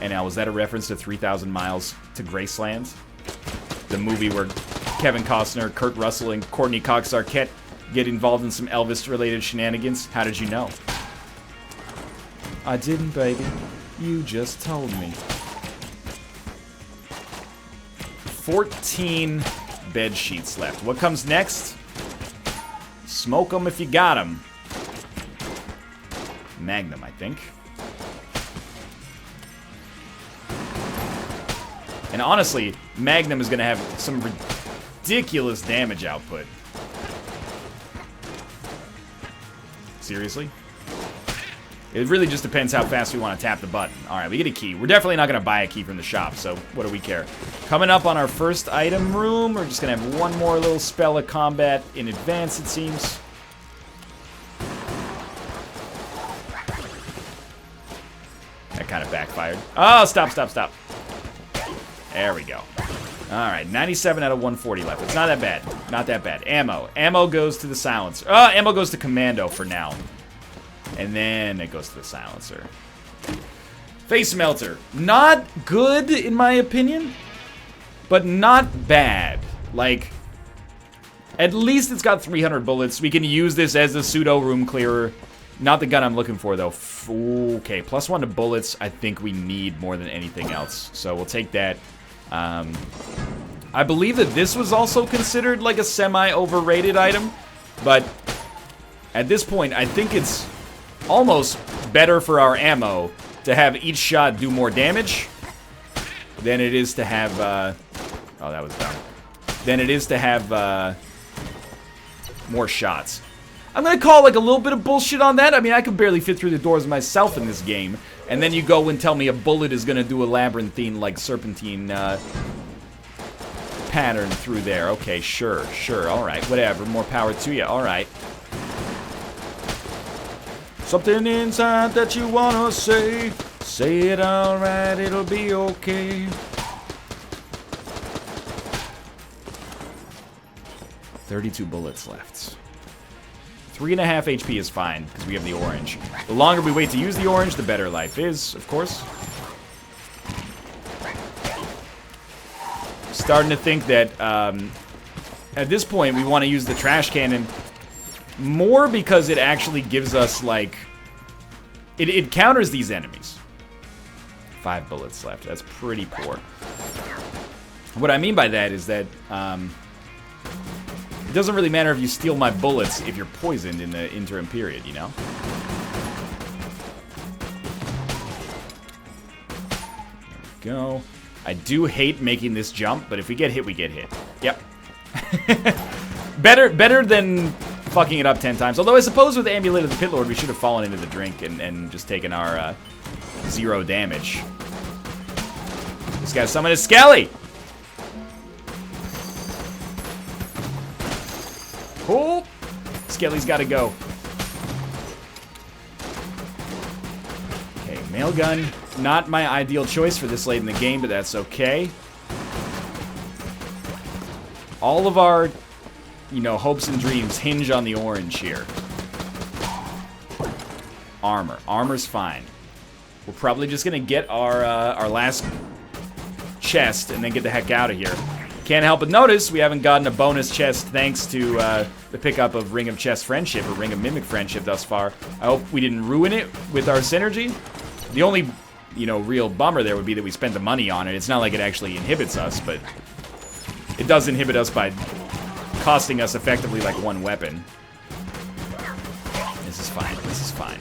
And now, was that a reference to 3,000 Miles to Graceland? The movie where Kevin Costner, Kurt Russell, and Courtney Cox Arquette get involved in some Elvis-related shenanigans. How did you know? I didn't, baby. You just told me. 14 bed sheets left. What comes next? Smoke them if you got them. Magnum, I think. And honestly, Magnum is going to have some ridiculous damage output. Seriously? It really just depends how fast we want to tap the button. Alright, we get a key. We're definitely not going to buy a key from the shop, so what do we care? Coming up on our first item room, we're just going to have one more little spell of combat in advance, it seems. That kind of backfired. Oh, stop, stop, stop. There we go. Alright, 97 out of 140 left. It's not that bad. Not that bad. Ammo. Ammo goes to the silencer. Ammo goes to commando for now. And then it goes to the silencer. Face melter. Not good, in my opinion. But not bad. Like, at least it's got 300 bullets. We can use this as a pseudo room clearer. Not the gun I'm looking for, though. Okay, +1 to bullets. I think we need more than anything else. So we'll take that. I believe that this was also considered like a semi-overrated item. But at this point, I think it's almost better for our ammo to have each shot do more damage than it is to have, oh, that was dumb. Than it is to have, more shots. I'm gonna call, like, a little bit of bullshit on that. I mean, I could barely fit through the doors myself in this game. And then you go and tell me a bullet is gonna do a labyrinthine, like, serpentine, pattern through there. Okay, sure, alright, whatever. More power to you, alright. Something inside that you wanna say. Say it alright, it'll be okay. 32 bullets left. 3.5 HP is fine, because we have the orange. The longer we wait to use the orange, the better life is, of course. Starting to think that, at this point, we want to use the trash cannon more because it actually gives us, like... It counters these enemies. 5 bullets left. That's pretty poor. What I mean by that is that, it doesn't really matter if you steal my bullets if you're poisoned in the interim period, you know? There we go. I do hate making this jump, but if we get hit, we get hit. Yep. better than fucking it up 10 times. Although I suppose with the Amulet of the Pit Lord, we should have fallen into the drink and just taken our 0 damage. This guy's summoned a Skelly! Oh! Skelly's gotta go. Okay, mail gun. Not my ideal choice for this late in the game, but that's okay. All of our, you know, hopes and dreams hinge on the orange here. Armor. Armor's fine. We're probably just gonna get our last chest and then get the heck out of here. Can't help but notice we haven't gotten a bonus chest thanks to the pickup of Ring of Chest Friendship or Ring of Mimic Friendship thus far. I hope we didn't ruin it with our synergy. The only, you know, real bummer there would be that we spent the money on it. It's not like it actually inhibits us, but it does inhibit us by costing us effectively like 1 weapon. This is fine. This is fine.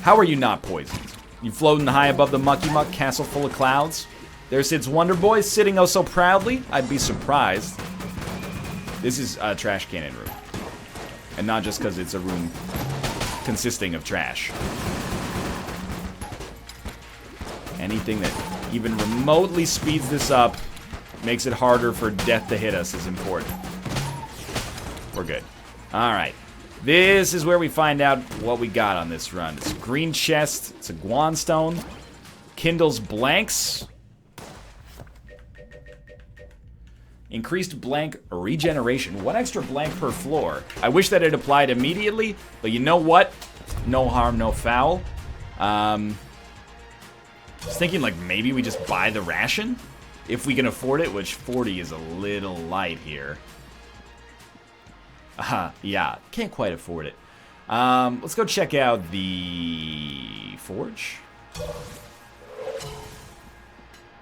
How are you not poisoned? You floating high above the Mucky Muck castle full of clouds? There sits Wonder Boy, sitting oh so proudly. I'd be surprised. This is a trash cannon room. And not just because it's a room consisting of trash. Anything that even remotely speeds this up, makes it harder for death to hit us is important. We're good. Alright. This is where we find out what we got on this run. It's a green chest. It's a Guanstone. Kindles blanks. Increased blank regeneration. 1 extra blank per floor. I wish that it applied immediately, but you know what? No harm, no foul. I was thinking, like, maybe we just buy the ration? If we can afford it, which 40 is a little light here. Yeah, can't quite afford it. Let's go check out the forge.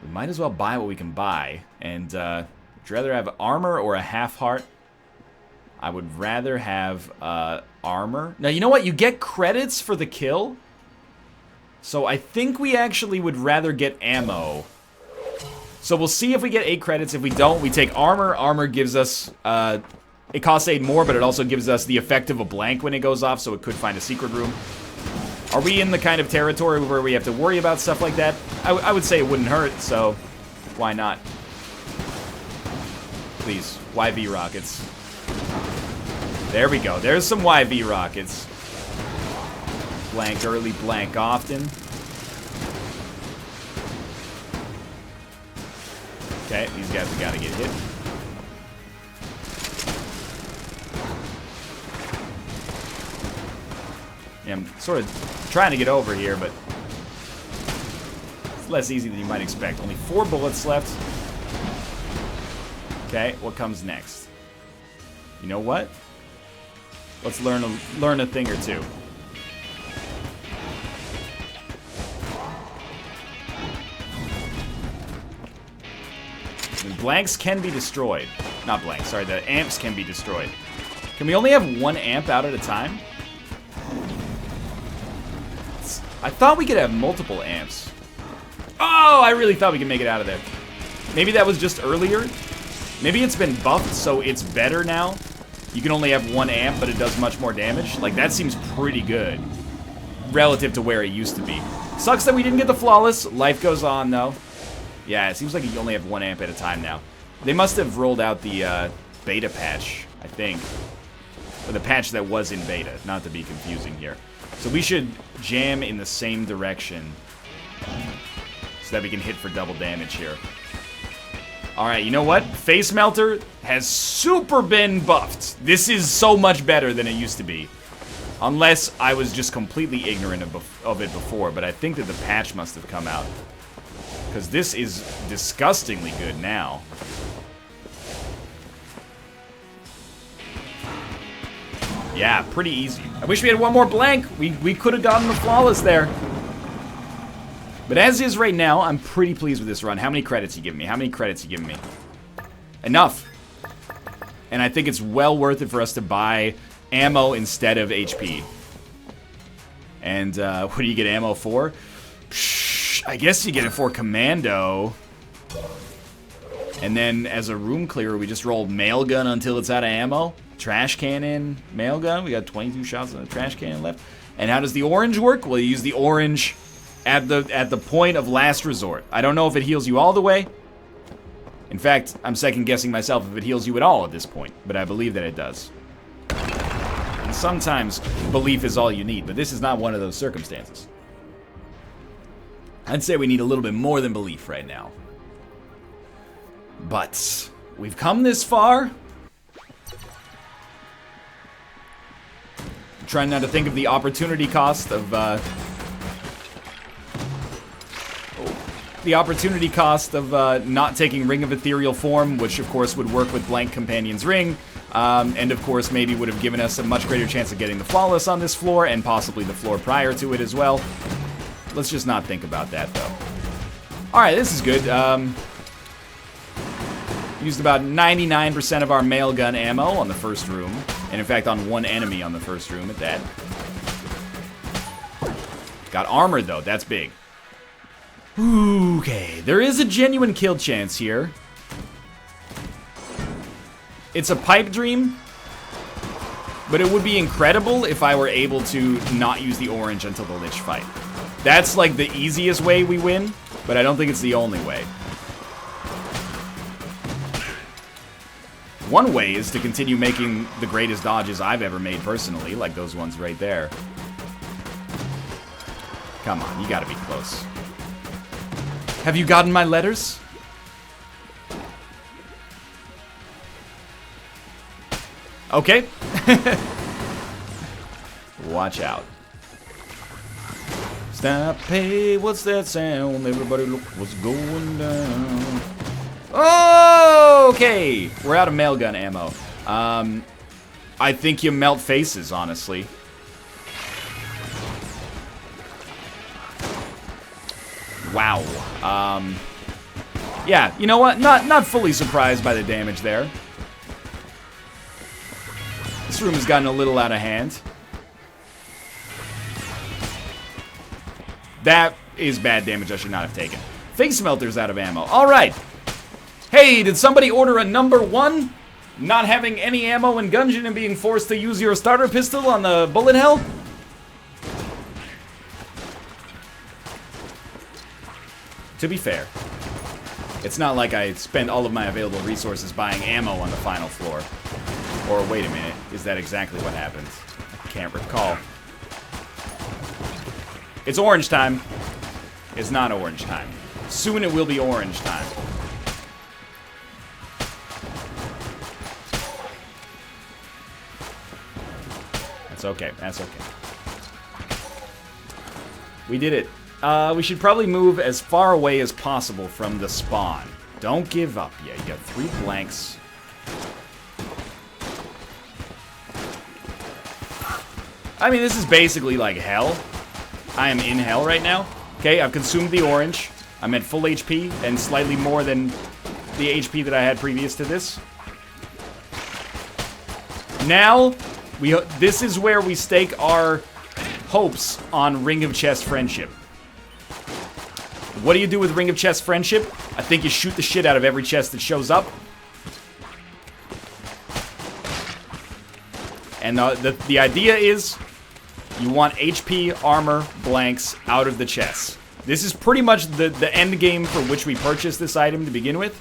We might as well buy what we can buy. And, would you rather have armor or a half heart? I would rather have, armor. Now, you know what? You get credits for the kill. So I think we actually would rather get ammo. So we'll see if we get 8 credits. If we don't, we take armor. Armor gives us, it costs 8 more, but it also gives us the effect of a blank when it goes off, so it could find a secret room. Are we in the kind of territory where we have to worry about stuff like that? I would say it wouldn't hurt, so why not? Please, YV rockets. There we go. There's some YV rockets. Blank early, blank often. Okay, these guys have got to get hit. Yeah, I'm sort of trying to get over here, but it's less easy than you might expect. Only 4 bullets left. Okay, what comes next? You know what? Let's learn a thing or two. Blanks can be destroyed. Not blanks, sorry, the amps can be destroyed. Can we only have 1 amp out at a time? I thought we could have multiple amps. Oh, I really thought we could make it out of there. Maybe that was just earlier. Maybe it's been buffed, so it's better now. You can only have 1 amp, but it does much more damage. Like, that seems pretty good relative to where it used to be. Sucks that we didn't get the flawless. Life goes on, though. Yeah, it seems like you only have 1 amp at a time now. They must have rolled out the beta patch, I think. Or the patch that was in beta, not to be confusing here. So we should jam in the same direction so that we can hit for double damage here. Alright, you know what? Face Melter has super been buffed. This is so much better than it used to be. Unless I was just completely ignorant of it before, but I think that the patch must have come out. Because this is disgustingly good now. Yeah, pretty easy. I wish we had 1 more blank. We could have gotten the flawless there. But as is right now, I'm pretty pleased with this run. How many credits you giving me? How many credits you giving me? Enough. And I think it's well worth it for us to buy ammo instead of HP. And what do you get ammo for? I guess you get it for commando. And then as a room clearer, we just roll mail gun until it's out of ammo. Trash cannon, mail gun. We got 22 shots on the trash cannon left. And how does the orange work? Well, you use the orange at the point of last resort. I don't know if it heals you all the way. In fact, I'm second guessing myself if it heals you at all at this point, but I believe that it does. And sometimes belief is all you need, but this is not one of those circumstances. I'd say we need a little bit more than belief right now. But we've come this far. I'm trying not to think of the opportunity cost of not taking Ring of Ethereal Form, which of course would work with Blank Companion's Ring, and of course maybe would have given us a much greater chance of getting the Flawless on this floor, and possibly the floor prior to it as well. Let's just not think about that, though. Alright, this is good. Used about 99% of our mail gun ammo on the first room, and in fact on 1 enemy on the first room at that. Got armored, though. That's big. Okay, there is a genuine kill chance here. It's a pipe dream, but it would be incredible if I were able to not use the orange until the Lich fight. That's like the easiest way we win, but I don't think it's the only way. One way is to continue making the greatest dodges I've ever made personally, like those ones right there. Come on, you gotta be close. Have you gotten my letters? Okay. Watch out. Stop, hey, what's that sound? Everybody look what's going down. Okay, we're out of mail gun ammo. I think you melt faces, honestly. Wow. Yeah, you know what? Not fully surprised by the damage there. This room has gotten a little out of hand. That is bad damage I should not have taken. Face Smelter's out of ammo. Alright. Hey, did somebody order a number 1? Not having any ammo in Gungeon and being forced to use your starter pistol on the bullet hell? To be fair, it's not like I spent all of my available resources buying ammo on the final floor. Or wait a minute, is that exactly what happened? I can't recall. It's orange time. It's not orange time. Soon it will be orange time. That's okay. That's okay. We did it. We should probably move as far away as possible from the spawn. Don't give up yet. You got 3 blanks. I mean, this is basically like hell. I am in hell right now. Okay, I've consumed the orange. I'm at full HP and slightly more than the HP that I had previous to this. Now, this is where we stake our hopes on Ring of Chest Friendship. What do you do with Ring of Chest Friendship? I think you shoot the shit out of every chest that shows up. And the idea is you want HP, armor, blanks out of the chests. This is pretty much the end game for which we purchased this item to begin with.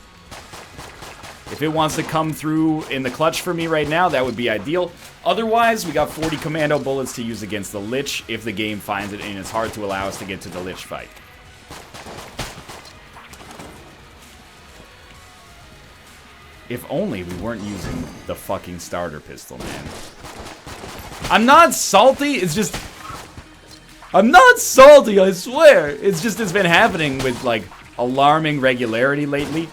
If it wants to come through in the clutch for me right now, that would be ideal. Otherwise, we got 40 commando bullets to use against the Lich if the game finds it in its heart to allow us to get to the Lich fight. If only we weren't using the fucking starter pistol, man. I'm not salty, it's just... I'm not salty, I swear! It's just, it's been happening with, like, alarming regularity lately.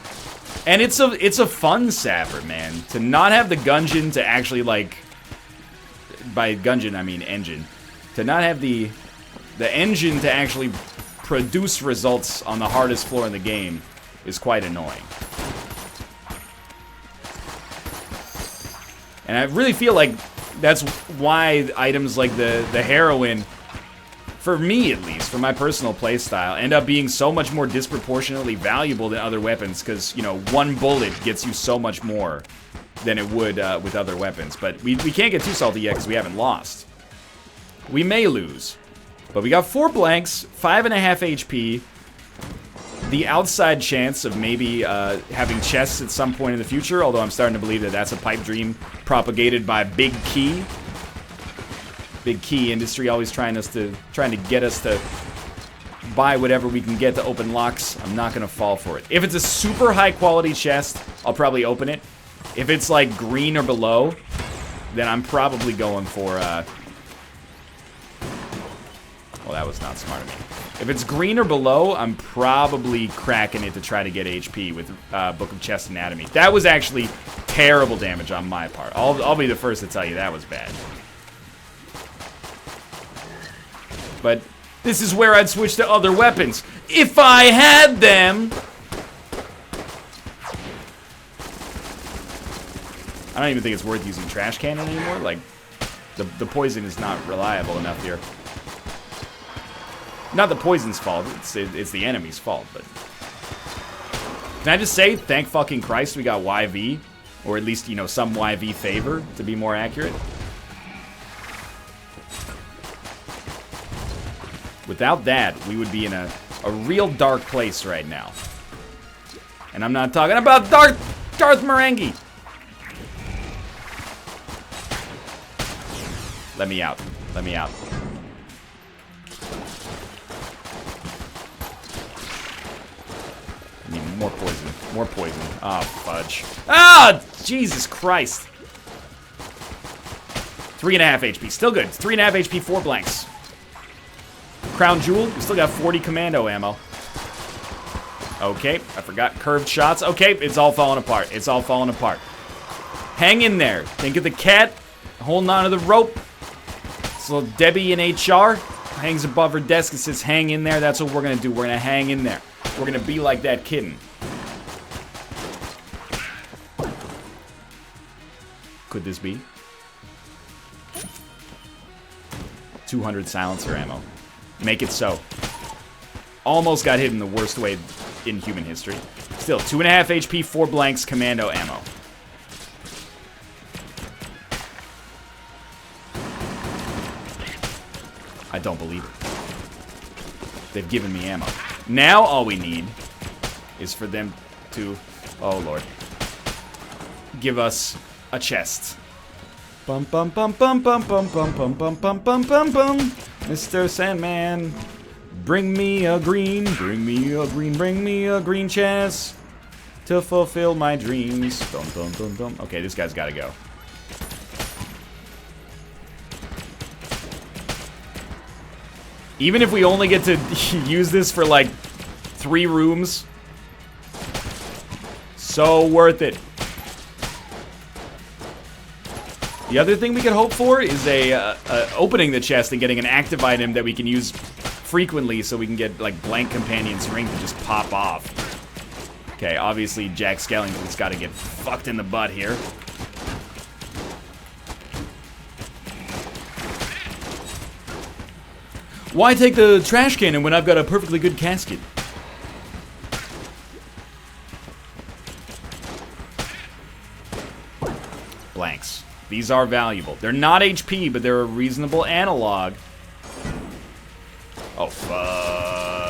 And it's a fun sapper, man. To not have the Gungeon to actually, like... By Gungeon, I mean engine. To not have the engine to actually produce results on the hardest floor in the game is quite annoying. And I really feel like that's why items like the heroin, for me at least, for my personal playstyle, end up being so much more disproportionately valuable than other weapons, because, you know, one bullet gets you so much more than it would with other weapons. But we can't get too salty yet because we haven't lost. We may lose. But we got 4 blanks, 5.5 HP, the outside chance of maybe having chests at some point in the future, although I'm starting to believe that that's a pipe dream propagated by Big Key. Big Key industry always trying to get us to buy whatever we can get to open locks. I'm not gonna fall for it. If it's a super high quality chest, I'll probably open it. If it's like green or below, then I'm probably going for well, that was not smart of me. If it's green or below, I'm probably cracking it to try to get HP with Book of Chest Anatomy. That was actually terrible damage on my part. I'll be the first to tell you that was bad. But this is where I'd switch to other weapons. If I had them! I don't even think it's worth using Trash Cannon anymore. Like, the poison is not reliable enough here. Not the poison's fault, it's the enemy's fault, but... Can I just say, thank fucking Christ we got YV? Or at least, you know, some YV favor, to be more accurate. Without that, we would be in a real dark place right now. And I'm not talking about Darth Marenghi! Let me out. Let me out. I need more poison. More poison. Oh, fudge. Ah! Jesus Christ. 3.5 HP. Still good. 3.5 HP, 4 blanks. Crown Jewel. We still got 40 commando ammo. Okay. I forgot curved shots. Okay. It's all falling apart. It's all falling apart. Hang in there. Think of the cat holding onto the rope. So Debbie in HR hangs above her desk and says, hang in there. That's what we're going to do. We're going to hang in there. We're going to be like that kitten. could this be? 200 silencer ammo. Make it so. Almost got hit in the worst way in human history. Still, 2.5 HP, 4 blanks, commando ammo. I don't believe it. They've given me ammo. Now all we need is for them to, oh lord, give us a chest. Bum bum bum bum bum bum bum bum bum bum bum bum bum. Mr. Sandman, bring me a green, bring me a green, bring me a green chest to fulfill my dreams. Dum dum dum dum. Okay, this guy's gotta go. Even if we only get to use this for like 3 rooms, so worth it. The other thing we could hope for is opening the chest and getting an active item that we can use frequently so we can get like blank companion's ring to just pop off. Okay, obviously Jack Skellington's got to get fucked in the butt here. Why take the trash cannon when I've got a perfectly good casket? Blanks. These are valuable. They're not HP, but they're a reasonable analog. Oh, fudge.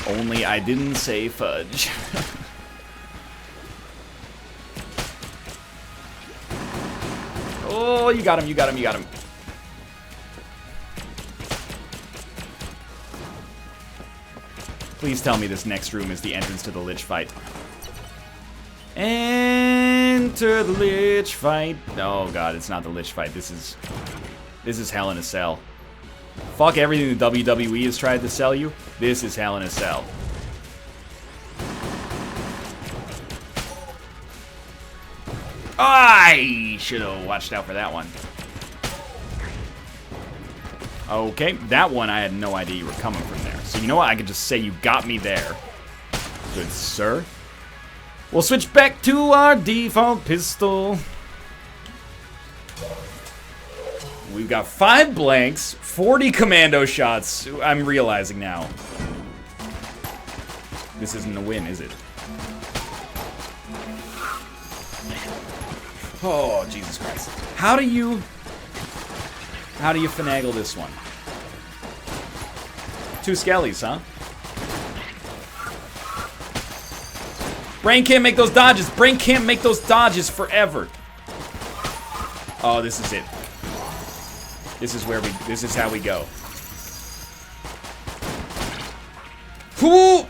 Only I didn't say fudge. Oh, you got him, you got him, you got him. Please tell me this next room is the entrance to the Lich fight. Enter the Lich fight. Oh god, it's not the Lich fight. This is Hell in a Cell. Fuck everything the WWE has tried to sell you. This is Hell in a Cell. I should have watched out for that one. Okay, that one I had no idea you were coming from there. So you know what? I could just say you got me there. Good sir. We'll switch back to our default pistol. We've got 5 blanks, 40 commando shots. I'm realizing now. This isn't a win, is it? Oh, Jesus Christ. How do you finagle this one? 2 skellies, huh? Brain can't make those dodges. Brain can't make those dodges forever. Oh, this is it. This is how we go. Ooh!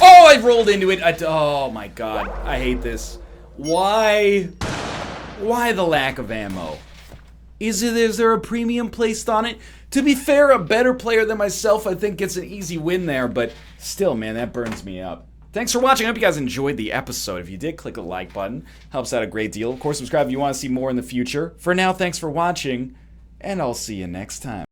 Oh, I rolled into it. Oh my god. I hate this. Why? Why the lack of ammo? Is there a premium placed on it? To be fair, a better player than myself, I think, gets an easy win there, but still, man, that burns me up. Thanks for watching. I hope you guys enjoyed the episode. If you did, click the like button. Helps out a great deal. Of course, subscribe if you want to see more in the future. For now, thanks for watching, and I'll see you next time.